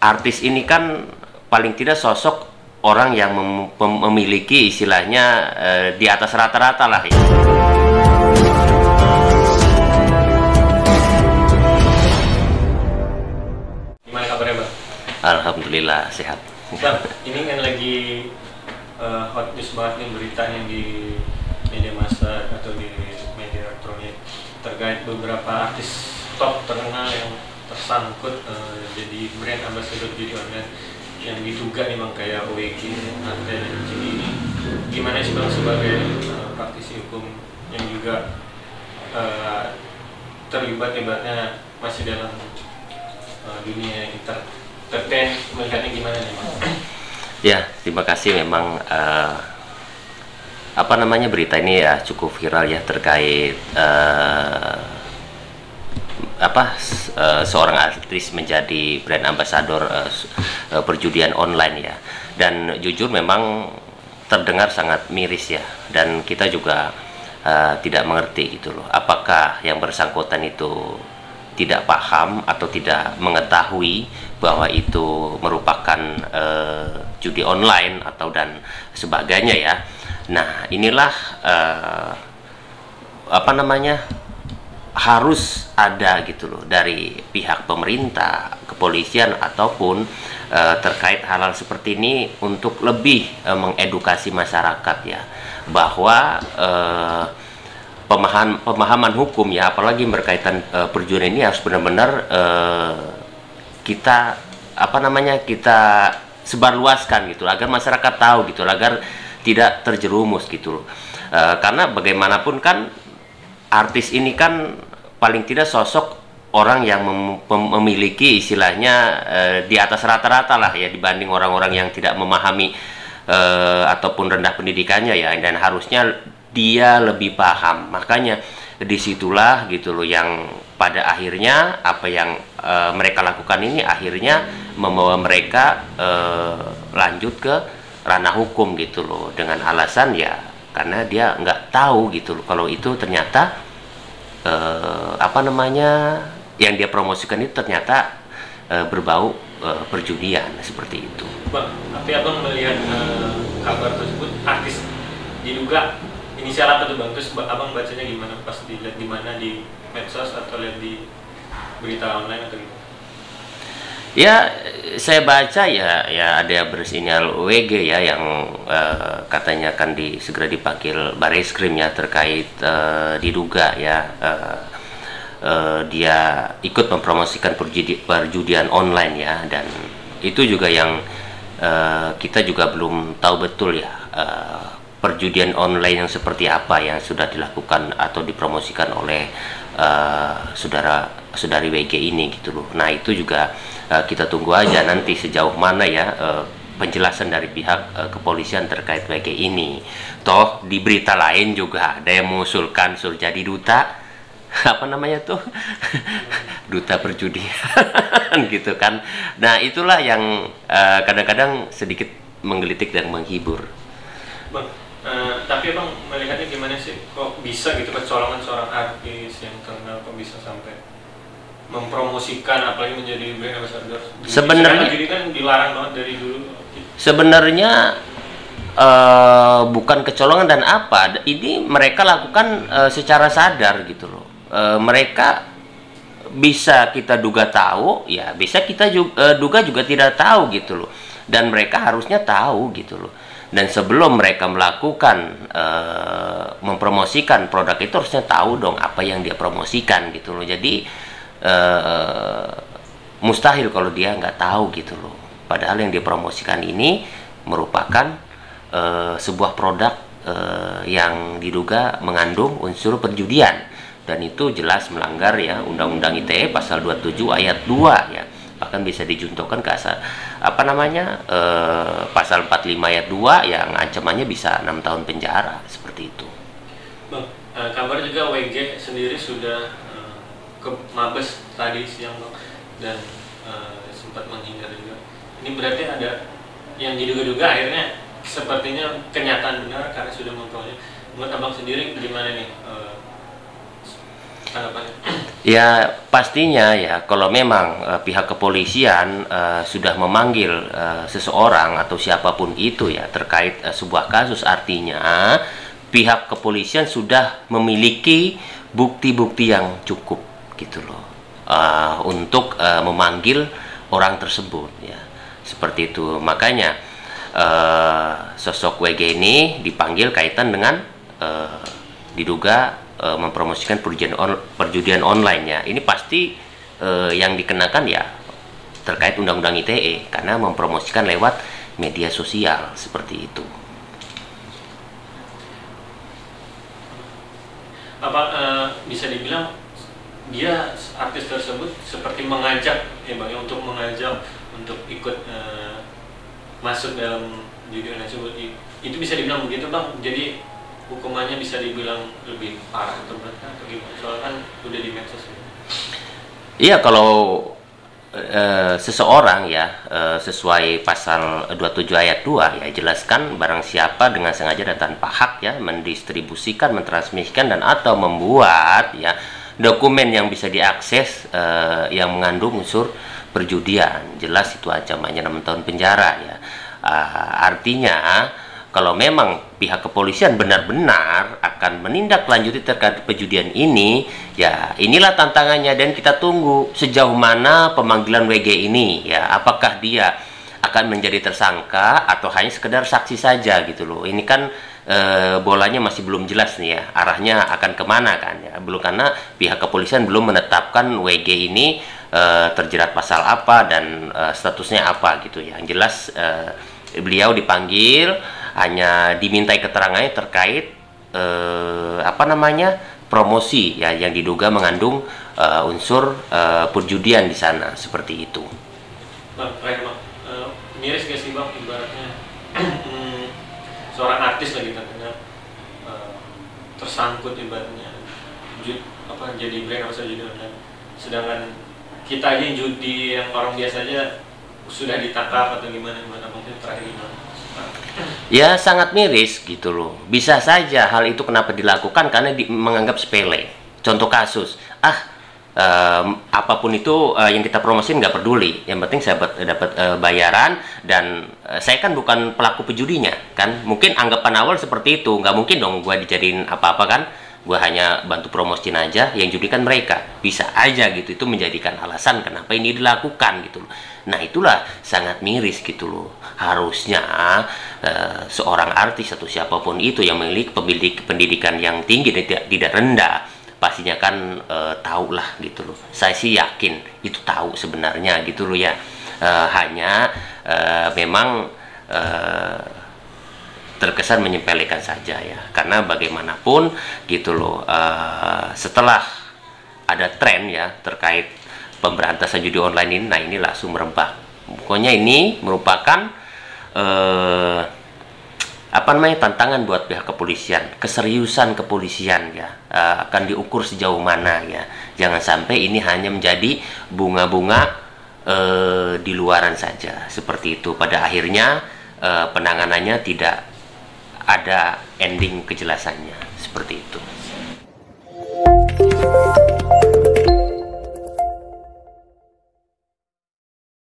artis ini kan paling tidak sosok orang yang memiliki istilahnya di atas rata-rata lah ya. Gimana kabarnya, Bang? Alhamdulillah sehat. Bang, ini kan lagi hot news banget nih berita yang di media massa atau di media elektronik terkait beberapa artis top terkenal yang tersangkut jadi brand ambassador judi online yang diduga nih Bang, kayak OEG, Arte dan Cini ini. Gimana sih Bang sebagai praktisi hukum yang juga terlibat ibaratnya masih dalam dunia entertain, melihatnya gimana nih Bang? Ya, terima kasih. Memang berita ini ya cukup viral ya terkait seorang artis menjadi brand ambassador perjudian online ya. Dan jujur memang terdengar sangat miris ya, dan kita juga tidak mengerti gitu loh, apakah yang bersangkutan itu tidak paham atau tidak mengetahui bahwa itu merupakan judi online atau dan sebagainya ya. Nah, inilah harus ada gitu loh dari pihak pemerintah, kepolisian ataupun terkait hal-hal seperti ini untuk lebih mengedukasi masyarakat ya, bahwa pemahaman hukum ya, apalagi berkaitan perjudian ini harus benar-benar kita sebarluaskan gitu, agar masyarakat tahu gitu, agar tidak terjerumus gitu loh. Karena bagaimanapun kan artis ini kan paling tidak sosok orang yang memiliki istilahnya di atas rata-rata lah ya, dibanding orang-orang yang tidak memahami ataupun rendah pendidikannya ya, dan harusnya dia lebih paham. Makanya disitulah gitu loh yang pada akhirnya apa yang mereka lakukan ini akhirnya membawa mereka lanjut ke ranah hukum gitu loh, dengan alasan ya karena dia nggak tahu gitu loh kalau itu ternyata yang dia promosikan itu ternyata berbau perjudian seperti itu. Bang, tapi abang melihat kabar tersebut artis diduga inisial apa tuh Bang? Terus abang bacanya gimana pas dilihat di mana, di medsos atau lihat di berita online atau gimana? Ya, saya baca ya ada bersinyal WG ya yang katanya akan segera dipanggil Barreskrim ya terkait diduga ya dia ikut mempromosikan perjudian online ya, dan itu juga yang kita juga belum tahu betul ya perjudian online yang seperti apa yang sudah dilakukan atau dipromosikan oleh saudari WG ini gitu loh. Nah, itu juga kita tunggu aja nanti sejauh mana ya penjelasan dari pihak kepolisian terkait WG ini. Toh di berita lain juga ada yang mengusulkan suruh jadi duta duta perjudian gitu kan. Nah, itulah yang kadang-kadang sedikit menggelitik dan menghibur. Bang, tapi abang melihatnya gimana sih, kok bisa gitu kecolongan seorang artis yang terkenal kok bisa sampai mempromosikan apalagi menjadi brand ambassador? Sebenarnya jadi kan dilarang banget dari dulu. Sebenarnya bukan kecolongan dan apa, ini mereka lakukan secara sadar gitu loh. Mereka bisa kita duga tahu ya, bisa kita duga juga tidak tahu gitu loh, dan mereka harusnya tahu gitu loh. Dan sebelum mereka melakukan mempromosikan produk itu harusnya tahu dong apa yang dia promosikan gitu loh. Jadi mustahil kalau dia nggak tahu gitu loh, padahal yang dipromosikan ini merupakan sebuah produk yang diduga mengandung unsur perjudian, dan itu jelas melanggar ya Undang-Undang ITE pasal 27 ayat 2 ya, bahkan bisa dijuntuhkan ke pasal 45 ayat 2 yang ancamannya bisa 6 tahun penjara seperti itu. Bang, kabar juga WG sendiri sudah ke Mabes tadi siang Bang, dan sempat menghindar juga. Ini berarti ada yang diduga-duga akhirnya sepertinya kenyataan benar karena sudah mempromosikan. Menurut abang sendiri gimana nih tanggapannya? Ya pastinya ya kalau memang pihak kepolisian sudah memanggil seseorang atau siapapun itu ya terkait sebuah kasus, artinya pihak kepolisian sudah memiliki bukti-bukti yang cukup gitu loh untuk memanggil orang tersebut ya, seperti itu. Makanya sosok WG ini dipanggil kaitan dengan diduga mempromosikan perjudian online ya. Ini pasti yang dikenakan ya terkait Undang-Undang ITE karena mempromosikan lewat media sosial seperti itu. Apa bisa dibilang dia artis tersebut seperti mengajak ya bang, untuk mengajak untuk ikut masuk dalam judi online tersebut, itu bisa dibilang begitu bang? Jadi hukumannya bisa dibilang lebih parah atau berat atau gimana? Soalnya kan udah di medsos. Iya, kalau seseorang ya sesuai pasal 27 ayat 2 ya jelaskan barang siapa dengan sengaja dan tanpa hak ya mendistribusikan, mentransmisikan dan atau membuat ya dokumen yang bisa diakses yang mengandung unsur perjudian, jelas itu ancamannya 6 tahun penjara ya. Artinya kalau memang pihak kepolisian benar-benar akan menindaklanjuti terkait perjudian ini, ya inilah tantangannya dan kita tunggu sejauh mana pemanggilan WG ini ya, apakah dia akan menjadi tersangka atau hanya sekedar saksi saja gitu loh. Ini kan bolanya masih belum jelas nih ya, arahnya akan kemana kan ya, belum, karena pihak kepolisian belum menetapkan WG ini terjerat pasal apa dan statusnya apa gitu ya. Yang jelas beliau dipanggil, hanya dimintai keterangannya terkait promosi ya yang diduga mengandung unsur perjudian di sana, seperti itu. Bang, terakhir bang, miris gak sih bang ibaratnya seorang artis lagi terkena tersangkut ibaratnya jadi brand apa saja judi online, sedangkan kita aja judi yang orang biasa aja sudah ditangkap atau gimana mungkin terakhir gimana? Ya sangat miris gitu loh. Bisa saja hal itu kenapa dilakukan karena menganggap sepele. Contoh kasus, apapun itu yang kita promosin nggak peduli. Yang penting saya dapat bayaran dan saya kan bukan pelaku pejudinya kan. Mungkin anggapan awal seperti itu. Nggak mungkin dong gue dijadiin apa-apa kan. Gue hanya bantu promosin aja, yang judi kan mereka. Bisa aja gitu, itu menjadikan alasan kenapa ini dilakukan gitu loh. Nah itulah sangat miris gitu loh. Harusnya seorang artis atau siapapun itu yang memiliki pendidikan yang tinggi dan tidak rendah, pastinya kan tahu lah gitu loh. Saya sih yakin itu tahu sebenarnya gitu loh ya. Hanya memang terkesan menyepelekan saja ya, karena bagaimanapun gitu loh, setelah ada tren ya terkait pemberantasan judi online ini, nah ini langsung merebak. Pokoknya ini merupakan tantangan buat pihak kepolisian, keseriusan kepolisian ya akan diukur sejauh mana ya. Jangan sampai ini hanya menjadi bunga-bunga di luaran saja seperti itu. Pada akhirnya penanganannya tidak ada ending kejelasannya, seperti itu.